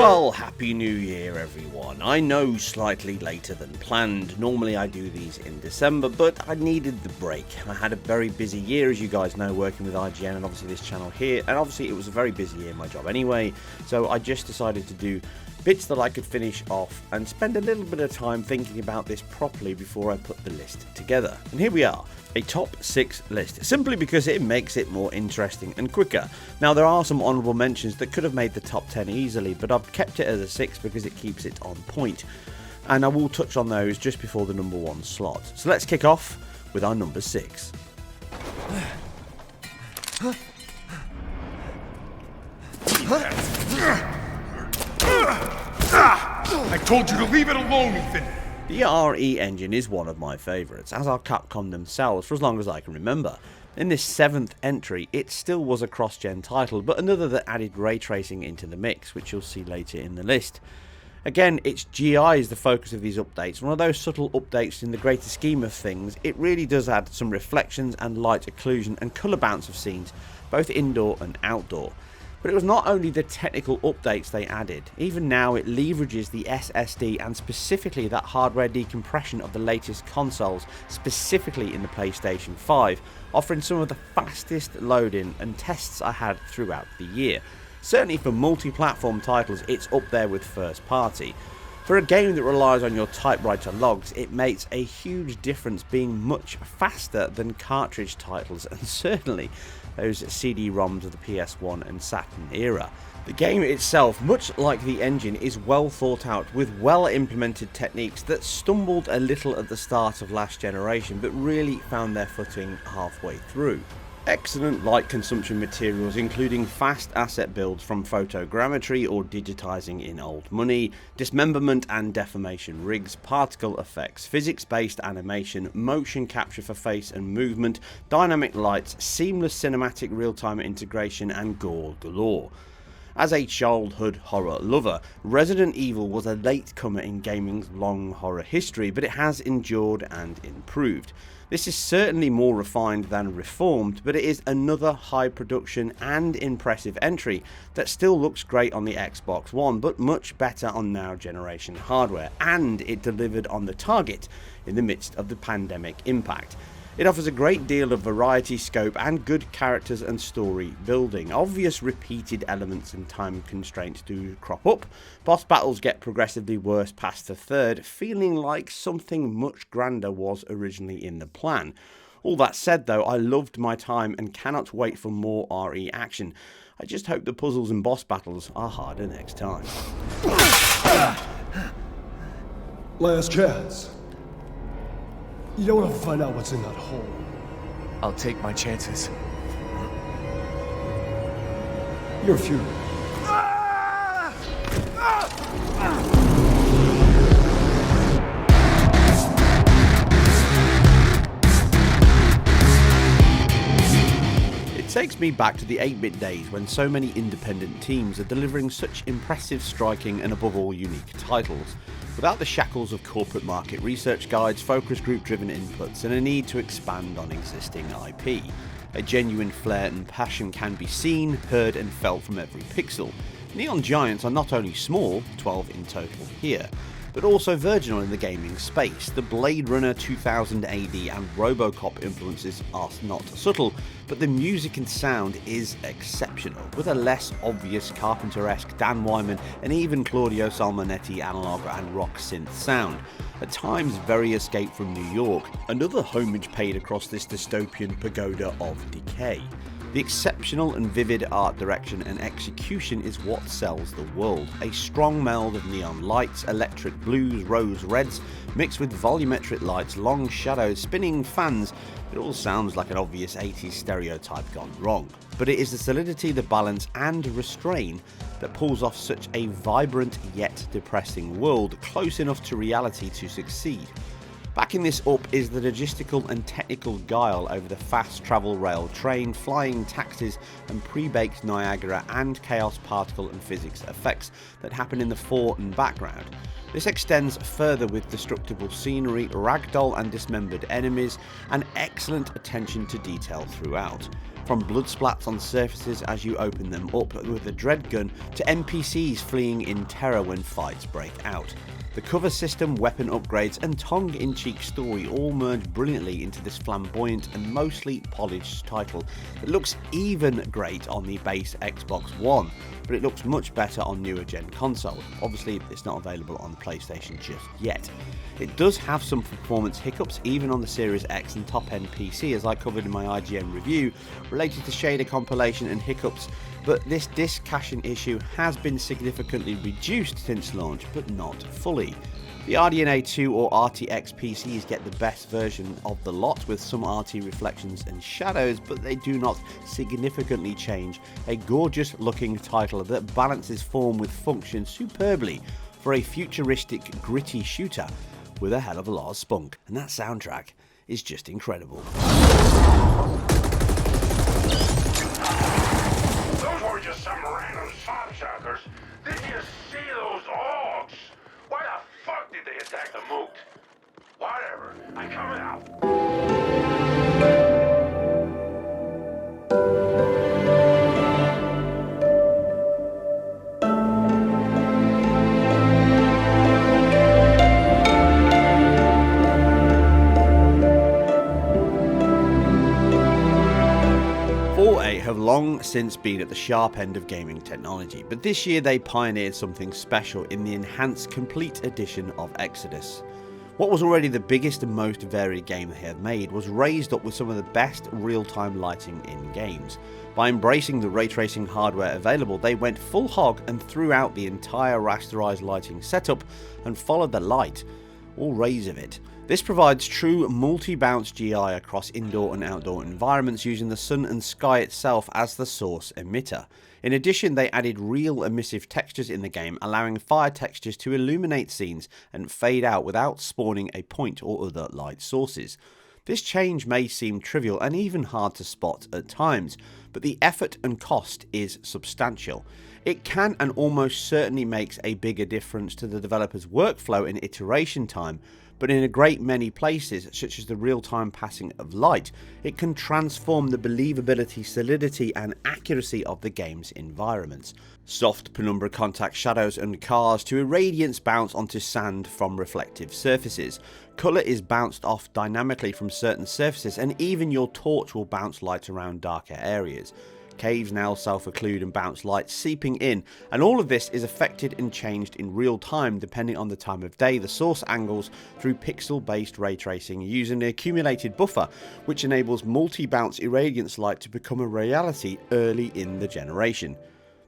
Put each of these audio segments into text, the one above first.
Well, Happy New Year everyone. I know slightly later than planned. Normally I do these in December, but I needed the break. I had a very busy year, as you guys know, working with IGN and obviously this channel here, and obviously it was a very busy year in my job anyway, so I just decided to do bits that I could finish off and spend a little bit of time thinking about this properly before I put the list together. And here we are, a top 6 list, simply because it makes it more interesting and quicker. Now there are some honourable mentions that could have made the top 10 easily, but I've kept it as a 6 because it keeps it on point. And I will touch on those just before the number 1 slot. So let's kick off with our number 6. I told you to leave it alone, Ethan! The RE engine is one of my favourites, as are Capcom themselves for as long as I can remember. In this 7th entry, it still was a cross-gen title, but another that added ray tracing into the mix, which you'll see later in the list. Again, its GI is the focus of these updates. One of those subtle updates in the greater scheme of things. It really does add some reflections and light occlusion and colour bounce of scenes, both indoor and outdoor. But it was not only the technical updates they added, even now it leverages the SSD and specifically that hardware decompression of the latest consoles, specifically in the PlayStation 5, offering some of the fastest loading and tests I had throughout the year. Certainly for multi-platform titles, it's up there with first party. For a game that relies on your typewriter logs, it makes a huge difference being much faster than cartridge titles, and certainly those CD-ROMs of the PS1 and Saturn era. The game itself, much like the engine, is well thought out with well implemented techniques that stumbled a little at the start of last generation but really found their footing halfway through. Excellent light consumption materials including fast asset builds from photogrammetry or digitizing in old money, dismemberment and deformation rigs, particle effects, physics-based animation, motion capture for face and movement, dynamic lights, seamless cinematic real-time integration and gore galore. As a childhood horror lover, Resident Evil was a latecomer in gaming's long horror history, but it has endured and improved. This is certainly more refined than reformed, but it is another high production and impressive entry that still looks great on the Xbox One, but much better on now generation hardware, and it delivered on the target in the midst of the pandemic impact. It offers a great deal of variety, scope and good characters and story building. Obvious repeated elements and time constraints do crop up. Boss battles get progressively worse past the 3rd, feeling like something much grander was originally in the plan. All that said though, I loved my time and cannot wait for more RE action. I just hope the puzzles and boss battles are harder next time. Last chance. You don't want to find out what's in that hole. I'll take my chances. Your funeral. It takes me back to the 8-bit days when so many independent teams are delivering such impressive striking and above all unique titles, without the shackles of corporate market research guides, focus group driven inputs and a need to expand on existing IP. A genuine flair and passion can be seen, heard and felt from every pixel. Neon Giants are not only small, 12 in total here, but also virginal in the gaming space. The Blade Runner 2000 AD and Robocop influences are not subtle, but the music and sound is exceptional, with a less obvious Carpenter-esque Dan Wyman and even Claudio Salmonetti analog and rock synth sound. At times very Escape from New York, another homage paid across this dystopian pagoda of decay. The exceptional and vivid art direction and execution is what sells the world. A strong meld of neon lights, electric blues, rose reds, mixed with volumetric lights, long shadows, spinning fans. It all sounds like an obvious 80s stereotype gone wrong. But it is the solidity, the balance and restraint that pulls off such a vibrant yet depressing world, close enough to reality to succeed. Backing this up is the logistical and technical guile over the fast travel rail train, flying taxis and pre-baked Niagara and chaos particle and physics effects that happen in the fore and background. This extends further with destructible scenery, ragdoll and dismembered enemies, and excellent attention to detail throughout. From blood splats on surfaces as you open them up with a dread gun to NPCs fleeing in terror when fights break out. The cover system, weapon upgrades and tongue-in-cheek story all merge brilliantly into this flamboyant and mostly polished title that looks even great on the base Xbox One, but it looks much better on newer gen consoles. Obviously it's not available on the PlayStation just yet. It does have some performance hiccups even on the Series X and top-end PC, as I covered in my IGN review related to shader compilation and hiccups, but this disk caching issue has been significantly reduced since launch, but not fully. The RDNA 2 or RTX PCs get the best version of the lot with some RT reflections and shadows, but they do not significantly change a gorgeous looking title that balances form with function superbly for a futuristic gritty shooter with a hell of a lot of spunk, and that soundtrack is just incredible. Those were just some random swamp Did you see those orcs? Why the fuck did they attack the moot? Whatever, I'm coming out. 4A have long since been at the sharp end of gaming technology, but this year they pioneered something special in the enhanced complete edition of Exodus. What was already the biggest and most varied game they had made was raised up with some of the best real-time lighting in games. By embracing the ray tracing hardware available, they went full hog and threw out the entire rasterized lighting setup and followed the light, all rays of it. This provides true multi-bounce GI across indoor and outdoor environments using the sun and sky itself as the source emitter. In addition, they added real emissive textures in the game, allowing fire textures to illuminate scenes and fade out without spawning a point or other light sources. This change may seem trivial and even hard to spot at times, but the effort and cost is substantial. It can and almost certainly makes a bigger difference to the developer's workflow and iteration time, but in a great many places, such as the real-time passing of light, it can transform the believability, solidity and accuracy of the game's environments. Soft penumbra contact shadows and cars to irradiance bounce onto sand from reflective surfaces. Colour is bounced off dynamically from certain surfaces, and even your torch will bounce light around darker areas. Caves now self-occlude and bounce light seeping in, and all of this is affected and changed in real time depending on the time of day, the source angles, through pixel-based ray tracing using the accumulated buffer, which enables multi-bounce irradiance light to become a reality early in the generation.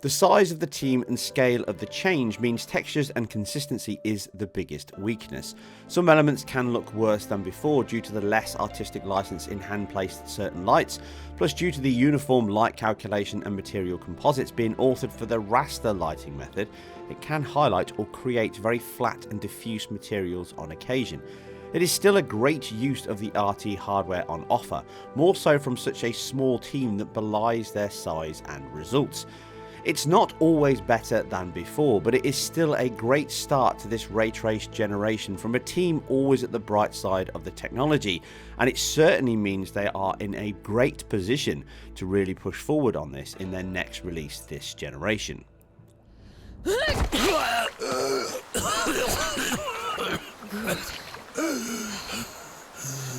The size of the team and scale of the change means textures and consistency is the biggest weakness. Some elements can look worse than before due to the less artistic license in hand-placed certain lights, plus due to the uniform light calculation and material composites being authored for the raster lighting method, it can highlight or create very flat and diffuse materials on occasion. It is still a great use of the RT hardware on offer, more so from such a small team that belies their size and results. It's not always better than before, but it is still a great start to this ray trace generation from a team always at the bright side of the technology, and it certainly means they are in a great position to really push forward on this in their next release this generation.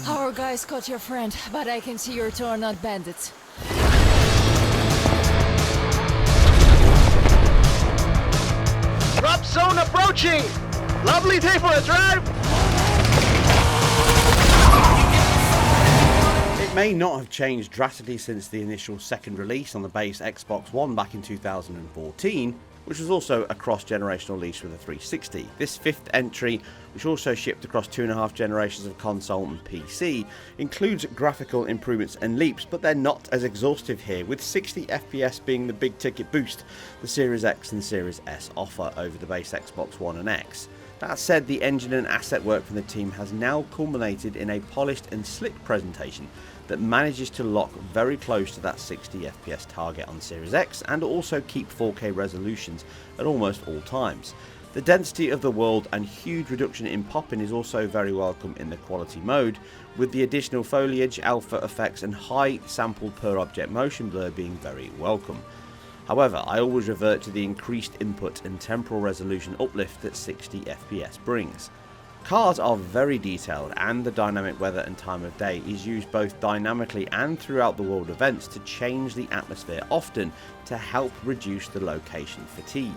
Our guys caught your friend, but I can see your two are not bandits. Drop zone approaching! Lovely day for a drive! It may not have changed drastically since the initial second release on the base Xbox One back in 2014, which was also a cross-generational release with a 360. This fifth entry, which also shipped across 2.5 generations of console and PC, includes graphical improvements and leaps, but they're not as exhaustive here, with 60 FPS being the big ticket boost the Series X and Series S offer over the base Xbox One and X. That said, the engine and asset work from the team has now culminated in a polished and slick presentation that manages to lock very close to that 60 FPS target on Series X and also keep 4K resolutions at almost all times. The density of the world and huge reduction in popping is also very welcome in the quality mode, with the additional foliage, alpha effects and high sample per object motion blur being very welcome. However, I always revert to the increased input and temporal resolution uplift that 60 FPS brings. Cars are very detailed, and the dynamic weather and time of day is used both dynamically and throughout the world events to change the atmosphere, often to help reduce the location fatigue.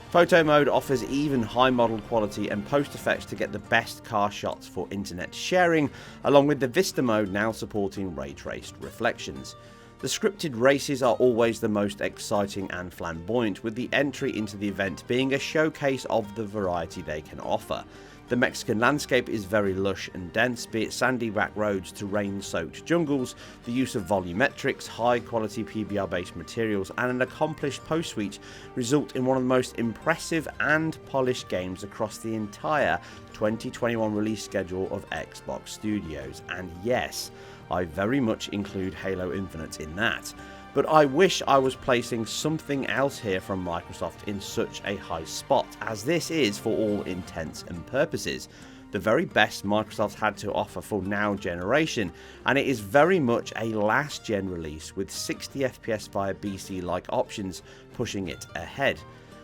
Photo mode offers even high model quality and post effects to get the best car shots for internet sharing, along with the Vista mode now supporting ray traced reflections. The scripted races are always the most exciting and flamboyant, with the entry into the event being a showcase of the variety they can offer. The Mexican landscape is very lush and dense, be it sandy back roads to rain-soaked jungles. The use of volumetrics, high-quality PBR-based materials, and an accomplished post-suite result in one of the most impressive and polished games across the entire 2021 release schedule of Xbox Studios. And yes, I very much include Halo Infinite in that. But I wish I was placing something else here from Microsoft in such a high spot, as this is, for all intents and purposes, the very best Microsoft had to offer for now generation, and it is very much a last gen release with 60 FPS via BC like options pushing it ahead.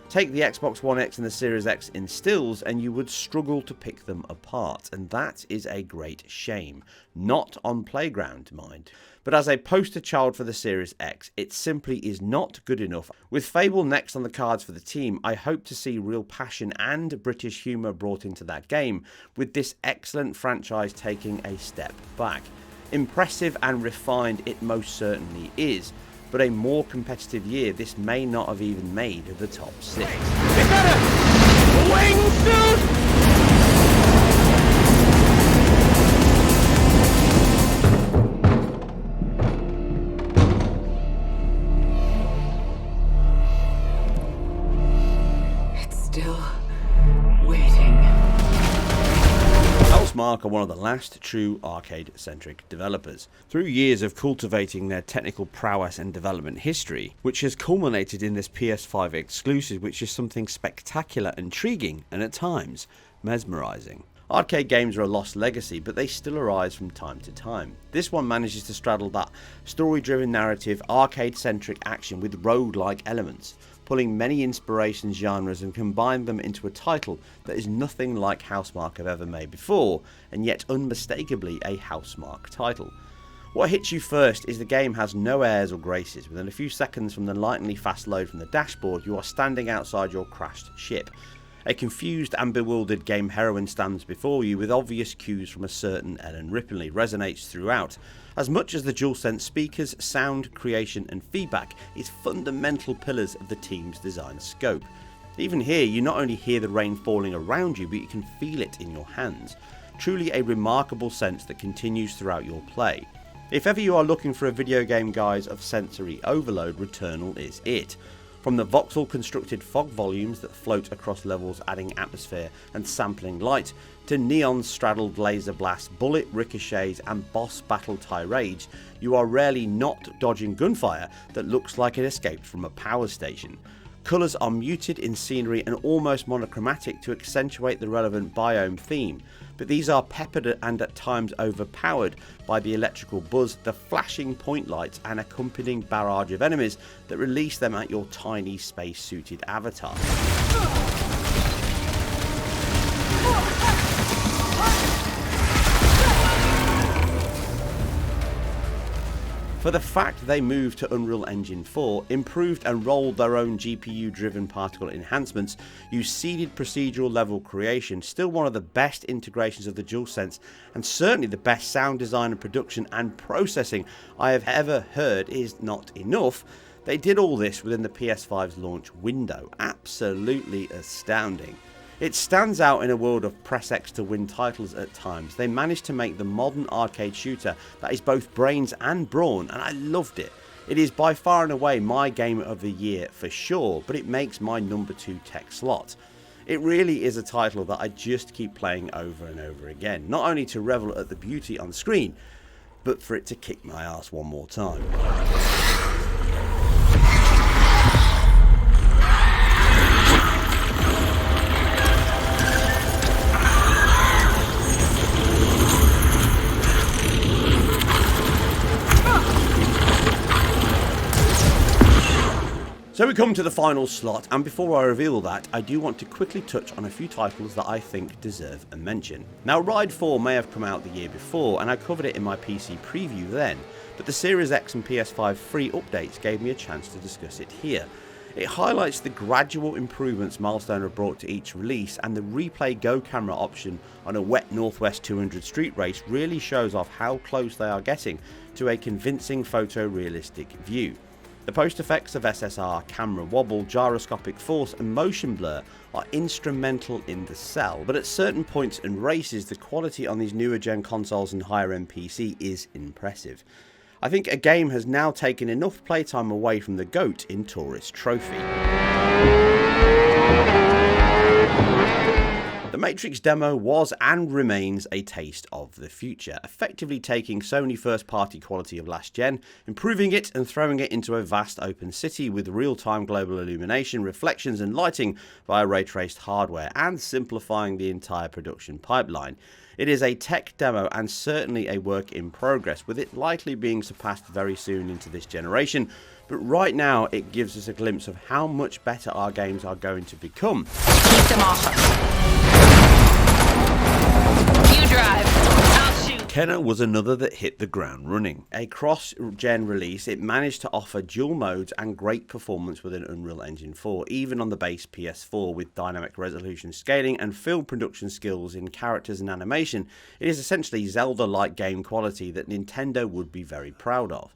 Take the Xbox One X and the Series X in stills and you would struggle to pick them apart, and that is a great shame. Not on Playground, mind. But as a poster child for the Series X, it simply is not good enough. With Fable next on the cards for the team, I hope to see real passion and British humour brought into that game, with this excellent franchise taking a step back. Impressive and refined it most certainly is, but a more competitive year, this may not have even made the top 6. Is that a wingsuit? Housemarque are one of the last true arcade-centric developers. Through years of cultivating their technical prowess and development history, which has culminated in this PS5 exclusive, which is something spectacular, intriguing, and at times mesmerising. Arcade games are a lost legacy, but they still arise from time to time. This one manages to straddle that story-driven narrative, arcade-centric action with roguelike elements, pulling many inspiration genres and combine them into a title that is nothing like Housemarque have ever made before, and yet unmistakably a Housemarque title. What hits you first is the game has no airs or graces. Within a few seconds from the lightning fast load from the dashboard, you are standing outside your crashed ship. A confused and bewildered game heroine stands before you with obvious cues from a certain Ellen Ripley resonates throughout. As much as the DualSense speakers, sound, creation and feedback is fundamental pillars of the team's design scope. Even here, you not only hear the rain falling around you, but you can feel it in your hands. Truly a remarkable sense that continues throughout your play. If ever you are looking for a video game guise of sensory overload, Returnal is it. From the voxel constructed fog volumes that float across levels adding atmosphere and sampling light, to neon straddled laser blasts, bullet ricochets and boss battle tirades, you are rarely not dodging gunfire that looks like it escaped from a power station. Colours are muted in scenery and almost monochromatic to accentuate the relevant biome theme, but these are peppered and at times overpowered by the electrical buzz, the flashing point lights and accompanying barrage of enemies that release them at your tiny space-suited avatar. For the fact they moved to Unreal Engine 4, improved and rolled their own GPU-driven particle enhancements, used seeded procedural level creation, still one of the best integrations of the DualSense, and certainly the best sound design and production and processing I have ever heard is not enough. They did all this within the PS5's launch window. Absolutely astounding. It stands out in a world of press X to win titles at times. They managed to make the modern arcade shooter that is both brains and brawn, and I loved it. It is by far and away my game of the year for sure, but it makes my number 2 tech slot. It really is a title that I just keep playing over and over again, not only to revel at the beauty on screen, but for it to kick my ass one more time. So we come to the final slot, and before I reveal that, I do want to quickly touch on a few titles that I think deserve a mention. Now, Ride 4 may have come out the year before, and I covered it in my PC preview then, but the Series X and PS5 free updates gave me a chance to discuss it here. It highlights the gradual improvements Milestone have brought to each release, and the Replay Go camera option on a wet Northwest 200 street race really shows off how close they are getting to a convincing photorealistic view. The post effects of SSR, camera wobble, gyroscopic force and motion blur are instrumental in the sell, but at certain points and races the quality on these newer gen consoles and higher end PC is impressive. I think a game has now taken enough playtime away from the GOAT in Tourist Trophy. The Matrix demo was and remains a taste of the future, effectively taking Sony first-party quality of last gen, improving it and throwing it into a vast open city with real-time global illumination, reflections and lighting via ray-traced hardware, and simplifying the entire production pipeline. It is a tech demo and certainly a work in progress, with it likely being surpassed very soon into this generation, but right now it gives us a glimpse of how much better our games are going to become. Keep them off us. You drive. I'll shoot. Kenna was another that hit the ground running. A cross-gen release, it managed to offer dual modes and great performance with an Unreal Engine 4, even on the base PS4 with dynamic resolution scaling and film production skills in characters and animation. It is essentially Zelda-like game quality that Nintendo would be very proud of.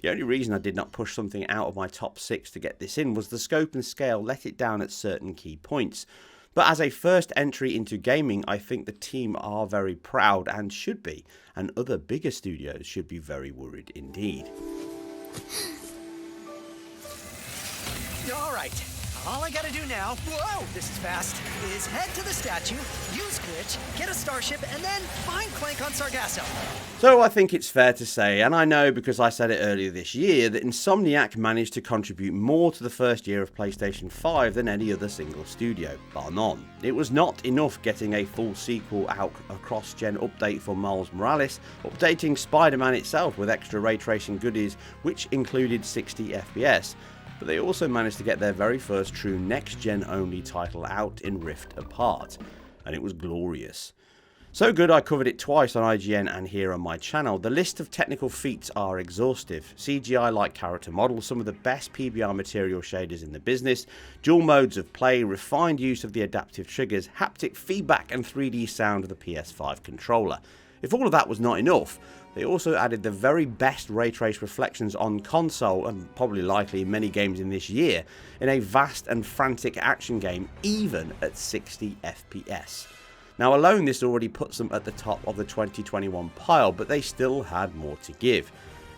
The only reason I did not push something out of my top 6 to get this in was the scope and scale let it down at certain key points. But as a first entry into gaming, I think the team are very proud and should be, and other bigger studios should be very worried indeed. Alright, all I gotta do now, whoa, this is fast, is head to the statue, use Glitch, get a starship, and then find Clank on Sargasso. So I think it's fair to say, and I know because I said it earlier this year, that Insomniac managed to contribute more to the first year of PlayStation 5 than any other single studio, bar none. It was not enough getting a full sequel out, a cross-gen update for Miles Morales, updating Spider-Man itself with extra ray tracing goodies which included 60 FPS, but they also managed to get their very first true next-gen only title out in Rift Apart, and it was glorious. So good I covered it twice on IGN and here on my channel. The list of technical feats are exhaustive. CGI-like character models, some of the best PBR material shaders in the business, dual modes of play, refined use of the adaptive triggers, haptic feedback and 3D sound of the PS5 controller. If all of that was not enough, they also added the very best ray trace reflections on console, and probably likely in many games in this year, in a vast and frantic action game, even at 60 FPS. Now alone this already puts them at the top of the 2021 pile, but they still had more to give.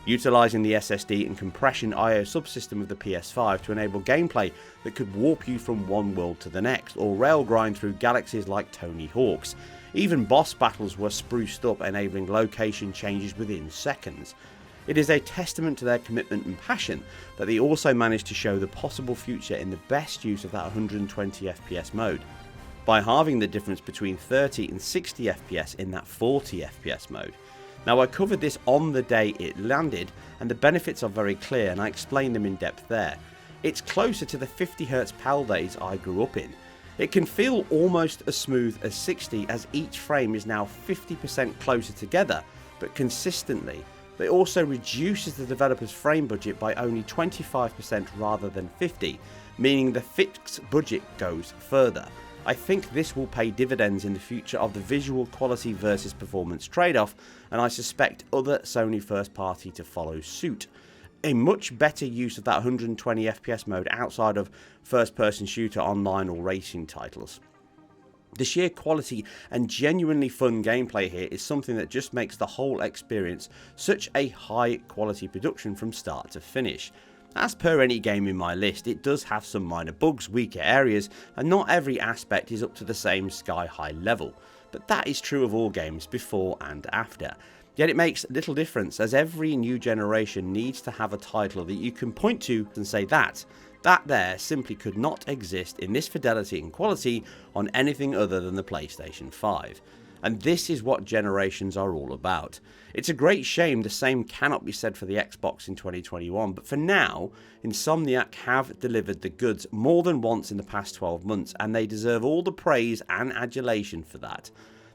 Utilising the SSD and compression I/O subsystem of the PS5 to enable gameplay that could warp you from one world to the next, or rail grind through galaxies like Tony Hawk's. Even boss battles were spruced up, enabling location changes within seconds. It is a testament to their commitment and passion that they also managed to show the possible future in the best use of that 120 FPS mode, by halving the difference between 30 and 60 FPS in that 40 FPS mode. Now I covered this on the day it landed, and the benefits are very clear and I explained them in depth there. It's closer to the 50Hz PAL days I grew up in. It can feel almost as smooth as 60 as each frame is now 50% closer together, but consistently. It also reduces the developer's frame budget by only 25% rather than 50, meaning the fixed budget goes further. I think this will pay dividends in the future of the visual quality versus performance trade-off, and I suspect other Sony first party to follow suit. A much better use of that 120 FPS mode outside of first-person shooter, online or racing titles. The sheer quality and genuinely fun gameplay here is something that just makes the whole experience such a high quality production from start to finish. As per any game in my list, it does have some minor bugs, weaker areas, and not every aspect is up to the same sky-high level. But that is true of all games before and after. Yet it makes little difference, as every new generation needs to have a title that you can point to and say that there simply could not exist in this fidelity and quality on anything other than the PlayStation 5. And this is what generations are all about. It's a great shame the same cannot be said for the Xbox in 2021, but for now, Insomniac have delivered the goods more than once in the past 12 months, and they deserve all the praise and adulation for that.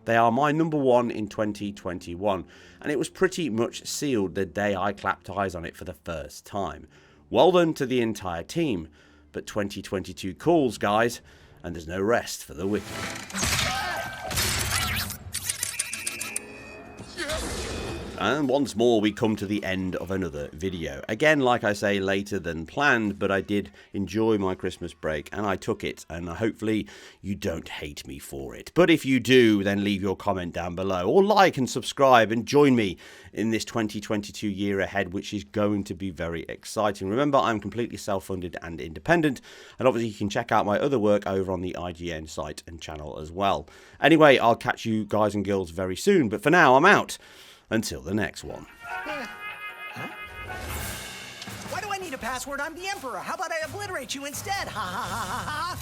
They are my number one in 2021, and it was pretty much sealed the day I clapped eyes on it for the first time. Well done to the entire team, but 2022 calls, guys, and there's no rest for the wicked. And once more we come to the end of another video. Again, like I say, later than planned, but I did enjoy my Christmas break and I took it, and hopefully you don't hate me for it. But if you do, then leave your comment down below, or like and subscribe and join me in this 2022 year ahead, which is going to be very exciting. Remember, I'm completely self-funded and independent, and obviously you can check out my other work over on the IGN site and channel as well. Anyway, I'll catch you guys and girls very soon, but for now, I'm out. Until the next one. Huh? Why do I need a password? I'm the Emperor. How about I obliterate you instead? Ha ha ha ha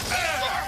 ha.